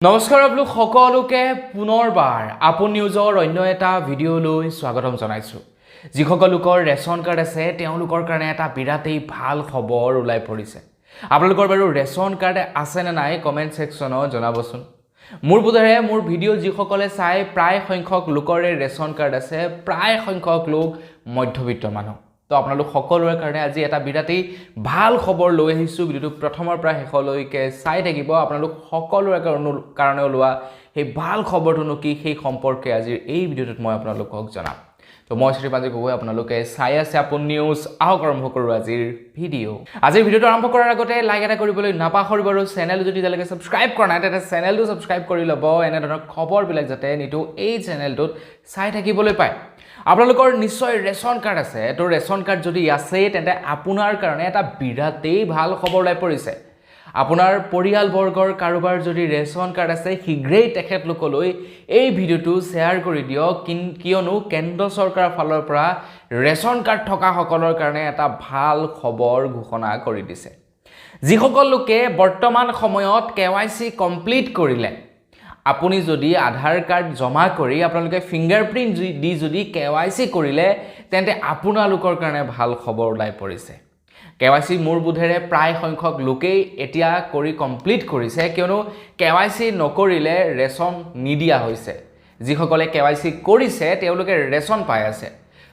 নমস্কাৰ আপোনালোক সকলোকে পুনৰবাৰ আপোন নিউজৰ অন্য এটা ভিডিঅ'লৈ স্বাগতম জনাইছো। যিসকল লোকৰ ৰেচন কাৰ্ড আছে তেওঁলোকৰ কাৰণে এটা বিৰাটেই ভাল খবৰ ওলাই পৰিছে। আপোনালোকৰ বাৰু ৰেচন কাৰ্ড আছে নে নাই কমেন্ট সেকশনত জনাবচোন। মোৰ বোধেৰে মোৰ ভিডিঅ' যিসকলে চাই প্ৰায় সংখ্যক লোকৰে ৰেচন কাৰ্ড আছে, প্ৰায় সংখ্যক লোক মধ্যবিত্ত মানুহ। তো আপোনালোক সকলোৰে কাৰণে আজি এটা বিৰাটেই ভাল খবৰ লৈ আহিছো। ভিডিঅ'টো প্ৰথমৰ পৰা শেষলৈকে চাই থাকিব। আপোনালোক সকলোৰে কাৰণে ওলোৱা সেই ভাল খবৰটোনো কি সেই সম্পৰ্কে আজিৰ এই ভিডিঅ'টোত মই আপোনালোকক জনাম। তো মই শ্ৰীপাঞ্জি গগৈ, আপোনালোকে চাই আছে আপোন নিউজ। আহক আৰম্ভ কৰোঁ আজিৰ ভিডিঅ'। আজিৰ ভিডিঅ'টো আৰম্ভ কৰাৰ আগতে লাইক এটা কৰিবলৈ নাপাহৰিব আৰু চেনেল যদি এতিয়ালৈকে ছাবস্ক্ৰাইব কৰা নাই তেন্তে চেনেলটো ছাবস্ক্ৰাইব কৰি ল'ব, এনেধৰণৰ খবৰবিলাক যাতে নিতৌ এই চেনেলটোত চাই থাকিবলৈ পায়। আপোনালোকৰ নিশ্চয় ৰেচন কাৰ্ড আছে। তো ৰেচন কাৰ্ড যদি আছে তেন্তে আপোনাৰ কাৰণে এটা বিৰাটেই ভাল খবৰ ওলাই পৰিছে। আপোনাৰ পৰিয়ালবৰ্গৰ কাৰোবাৰ যদি ৰেচন কাৰ্ড আছে শীঘ্ৰেই তেখেতলোকলৈ এই ভিডিঅ'টো শ্বেয়াৰ কৰি দিয়ক, কিয়নো কেন্দ্ৰ চৰকাৰৰ ফালৰ পৰা ৰেচন কাৰ্ড থকা সকলৰ কাৰণে এটা ভাল খবৰ ঘোষণা কৰি দিছে। যিসকল লোকে বৰ্তমান সময়ত KYC কমপ্লিট কৰিলে, আপুনি যদি আধাৰ কাৰ্ড জমা কৰি আপোনালোকে ফিংগাৰপ্ৰিণ্ট দি যদি KYC কৰিলে তেন্তে আপোনালোকৰ কাৰণে ভাল খবৰ ওলাই পৰিছে। KYC মোৰ বোধেৰে প্ৰায় সংখ্যক লোকেই এতিয়া কৰি কমপ্লিট কৰিছে, কিয়নো KYC নকৰিলে ৰেচন নিদিয়া হৈছে। যিসকলে KYC কৰিছে তেওঁলোকে ৰেচন পাই আছে।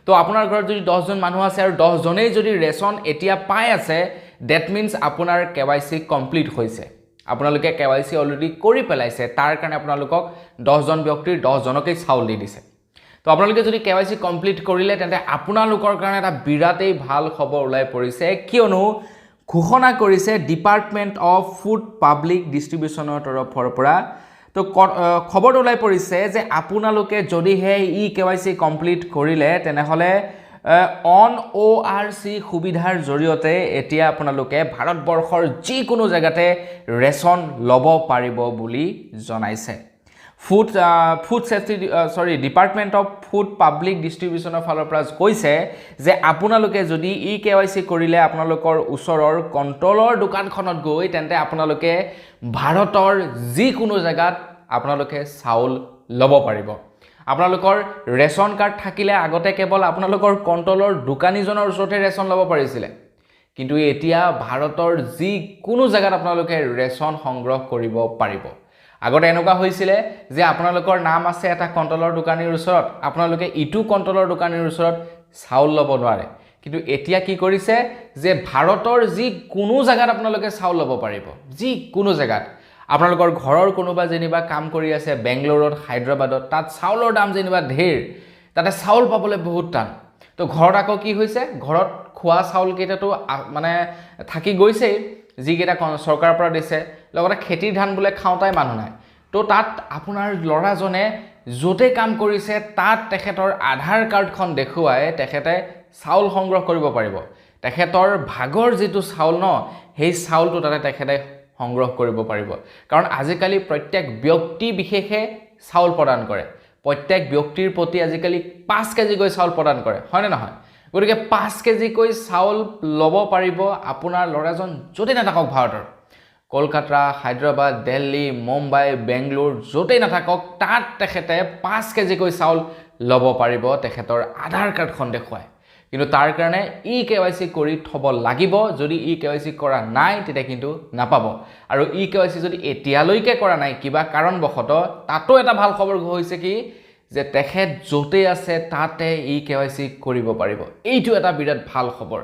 তো আপোনাৰ ঘৰত যদি 10জন মানুহ আছে আৰু 10জনেই যদি ৰেচন এতিয়া পাই আছে, ডেট মিনছ আপোনাৰ KYC কমপ্লিট হৈছে। আপোনালোকে KYC অলৰেডি কৰি পেলাইছে, তাৰ কাৰণে আপোনালোকক 10জন ব্যক্তিৰ 10জনকেই চাউল দি দিছে। তো আপোনালোকে যদি KYC কমপ্লিট কৰিলে তেন্তে আপোনালোকৰ কাৰণে এটা বিৰাটেই ভাল খবৰ ওলাই পৰিছে, কিয়নো ঘোষণা কৰিছে ডিপাৰ্টমেণ্ট অফ ফুড পাব্লিক ডিষ্ট্ৰিবিউশ্যনৰ তৰফৰ পৰা। তো খবৰটো ওলাই পৰিছে যে আপোনালোকে যদিহে KYC কমপ্লিট কৰিলে তেনেহ'লে অন ORC সুবিধাৰ জৰিয়তে এতিয়া আপোনালোকে ভাৰতবৰ্ষৰ যিকোনো জেগাতে ৰেচন ল'ব পাৰিব বুলি জনাইছে। ডিপাৰ্টমেণ্ট অফ ফুড পাব্লিক ডিষ্ট্ৰিবিউশ্যনৰ ফালৰ পৰা কৈছে যে আপোনালোকে যদি KYC কৰিলে আপোনালোকৰ ওচৰৰ কণ্ট্ৰলৰ দোকানখনত গৈ তেন্তে আপোনালোকে ভাৰতৰ যিকোনো জেগাত আপোনালোকে চাউল ল'ব পাৰিব। আপোনালোকৰ ৰেচন কাৰ্ড থাকিলে আগতে কেৱল আপোনালোকৰ কণ্ট্ৰলৰ দোকানীজনৰ ওচৰতে ৰেচন ল'ব পাৰিছিলে, কিন্তু এতিয়া ভাৰতৰ যিকোনো জেগাত আপোনালোকে ৰেচন সংগ্ৰহ কৰিব পাৰিব। আগতে এনেকুৱা হৈছিলে যে আপোনালোকৰ নাম আছে এটা কণ্ট্ৰলৰ দোকানীৰ ওচৰত, আপোনালোকে ইটো কণ্ট্ৰলৰ দোকানীৰ ওচৰত চাউল ল'ব নোৱাৰে। কিন্তু এতিয়া কি কৰিছে যে ভাৰতৰ যিকোনো জেগাত আপোনালোকে চাউল ল'ব পাৰিব। যিকোনো জেগাত আপোনালোকৰ ঘৰৰ কোনোবা যেনিবা কাম কৰি আছে বেংগলোৰত, হায়দৰাবাদত, তাত চাউলৰ দাম যেনিবা ঢেৰ, তাতে চাউল পাবলৈ বহুত টান। তো ঘৰত আকৌ কি হৈছে, ঘৰত খোৱা চাউলকেইটাতো মানে থাকি গৈছেই, যিকেইটা চৰকাৰৰ পৰা দিছে, লগতে খেতিৰ ধান বোলে খাওঁতাই মানুহ নাই। তো তাত আপোনাৰ ল'ৰাজনে য'তে কাম কৰিছে তাত তেখেতৰ আধাৰ কাৰ্ডখন দেখুৱাই তেখেতে চাউল সংগ্ৰহ কৰিব পাৰিব। তেখেতৰ ভাগৰ যিটো চাউল সেই চাউলটো তাতে তেখেতে সংগ্ৰহ কৰিব পাৰিব। কাৰণ আজিকালি প্ৰত্যেক ব্যক্তি বিশেষে চাউল প্ৰদান কৰে। প্ৰত্যেক ব্যক্তিৰ প্ৰতি আজিকালি 5 কেজিকৈ চাউল প্ৰদান কৰে, হয়নে নহয়? গতিকে 5 কেজিকৈ চাউল ল'ব পাৰিব আপোনাৰ ল'ৰাজন য'তেই নাথাকক ভাৰতৰ। কলকাতা, হায়দৰাবাদ, দিল্লী, মুম্বাই, বেংগলোৰ য'তেই নাথাকক তাত তেখেতে 5 কেজিকৈ চাউল ল'ব পাৰিব তেখেতৰ আধাৰ কাৰ্ডখন দেখুৱাই। কিন্তু তাৰ কাৰণে KYC কৰি থ'ব লাগিব। যদি KYC কৰা নাই তেতিয়া কিন্তু নাপাব। আৰু KYC যদি এতিয়ালৈকে কৰা নাই কিবা কাৰণবশতঃ, তাতো এটা ভাল খবৰ হৈছে কি যে তেখেত য'তেই আছে তাতে KYC কৰিব পাৰিব। এইটো এটা বিৰাট ভাল খবৰ।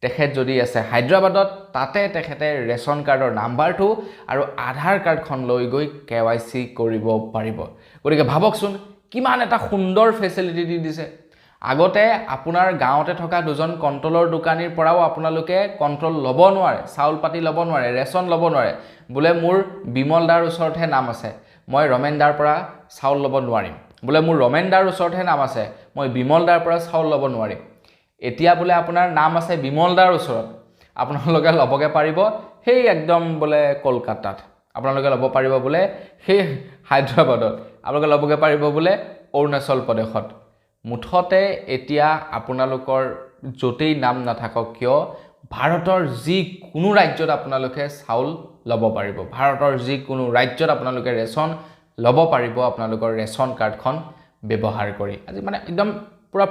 তেখেত যদি আছে হায়দৰাবাদত, তাতে তেখেতে ৰেচন কাৰ্ডৰ নাম্বাৰটো আৰু আধাৰ কাৰ্ডখন লৈ গৈ KYC কৰিব পাৰিব। গতিকে ভাবকচোন কিমান এটা সুন্দৰ ফেচিলিটি দি দিছে। আগতে আপোনাৰ গাঁৱতে থকা 2জন কণ্ট্ৰলৰ দোকানীৰ পৰাও আপোনালোকে কণ্ট্ৰল ল'ব নোৱাৰে, চাউল পাতি ল'ব নোৱাৰে, ৰেচন ল'ব নোৱাৰে। বোলে মোৰ বিমল দাৰ ওচৰতহে নাম আছে, মই ৰমেন দাৰ পৰা চাউল ল'ব নোৱাৰিম। বোলে মোৰ ৰমেন দাৰ ওচৰতহে নাম আছে, মই বিমল দাৰ পৰা চাউল ল'ব নোৱাৰিম। এতিয়া বোলে আপোনাৰ নাম আছে বিমল দাৰ ওচৰত, আপোনালোকে ল'বগৈ পাৰিব সেই একদম বোলে কলকাতাত, আপোনালোকে ল'ব পাৰিব বোলে সেই হায়দৰাবাদত, আপোনালোকে ল'বগৈ পাৰিব বোলে অৰুণাচল প্ৰদেশত। মুঠতে এতিয়া আপোনালোকৰ য'তেই নাম নাথাকক কিয় ভাৰতৰ যিকোনো ৰাজ্যত আপোনালোকে চাউল ল'ব পাৰিব ভাৰতৰ যিকোনো ৰাজ্যত আপোনালোকে ৰেচন ল'ব পাৰিব আপোনালোকৰ ৰেচন কাৰ্ডখন ব্যৱহাৰ কৰি আজি মানে একদম পুৰা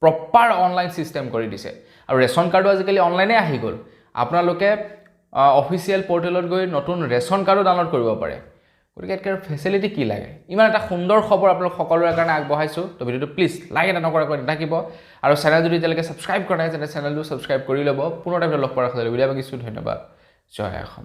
প্ৰপাৰ অনলাইন সিস্টেম কৰি দিছে আৰু ৰেচন কাৰ্ডো আজিকালি অনলাইনে আহি গ'ল আপোনালোকে অফিচিয়েল পৰ্টেলত গৈ নতুন ৰেচন কাৰ্ডো ডাউনলোড কৰিব পাৰে গতিকে ইয়াৰ ফেচিলিটি কি লাগে ইমান এটা সুন্দৰ খবৰ আপোনালোক সকলোৰে কাৰণে আগবঢ়াইছো তো ভিডিওটো প্লিজ লাইক এটা নকৰাকৈ নাথাকিব আৰু চেনেল যদি এতিয়ালৈকে ছাবস্ক্ৰাইব কৰা নাই তেন্তে চেনেলটো ছাবস্ক্ৰাইব কৰি ল'ব পুনৰ এটা ভিডিঅ' লগ পোৱাৰ আশা থাকিল ভিডিঅ' বাকিছো ধন্যবাদ জয় অসম